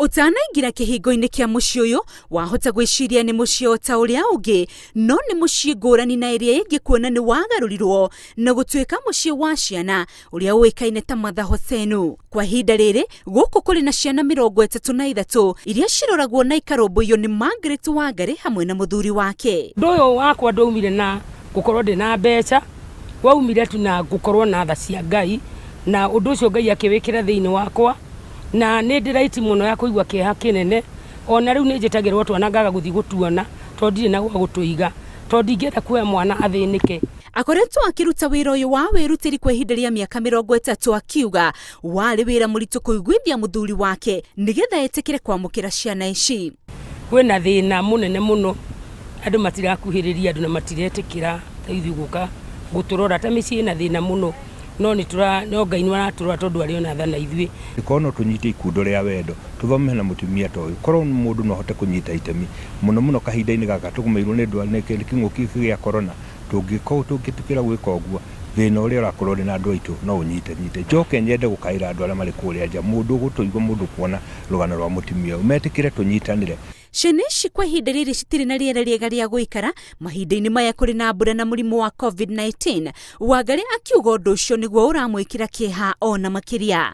Utanaingira kihingo-ini kia mucii uyu wahota gwiciria ni mucii o ta uria ungi, no ni mucii ngurani na iria ingi kuona ni wagarurirwo na gutuika mucii wa ciana uria uikaine ta Matha Hosenu. Kwa hinda riri guku kuri na ciana 33 iria ciroragwo na ikarumbuiyo ni Margaret Wangari hamwe na muthuri wake. Nduyu wakwa ndaumire na gukorwo ndina mbeca, waumire tu na gukorwo na tha cia Ngai, na undu ucio Ngai akiwikira thiini wakwa, na ni ndiraiti muno ya kuigwa kieha kinene. Ona riu ni njitagirwo twana ngaga guthi gutuona tondire na gwa gutuiga tondingenda kuoya mwana athinike. Akoretwo akiruta wira uyu wa wirutiri kwa ihinda ria miaka 30 akiuga wari wira muritu kuiguithia muthuri wake nigetha etikire kwamukira ciana ici. Kwina thina munene muno, andu matirakuhiriria andu na matiretikira taithu guka guturora ta micii na thina muno, no ni Ngai ni waraturora tondu ari ona thana ithui ikono tunyite ikundo ria wendo tuthome na mutumia toyu korwo mundu no hote kunyita itemi muno kahinda-ini gaka tugumirwo ni ndwari king'uki gia corona tungitukira gwika uguo thina uria urakorwo na andu aitu no unyite njoke nyende gukaira andu aria mari kuria nja mundu gutuigwa mundu kuona rugano rwa mutumia umetikire tunyitanire. Ciana ici kwa ihinda riri citiri na riera riega ria guikara mahinda-ini maya kuri na mbura na murimu wa COVID-19. Wangari akiuga undu ucio niguo uramwikira kieha ona makiria.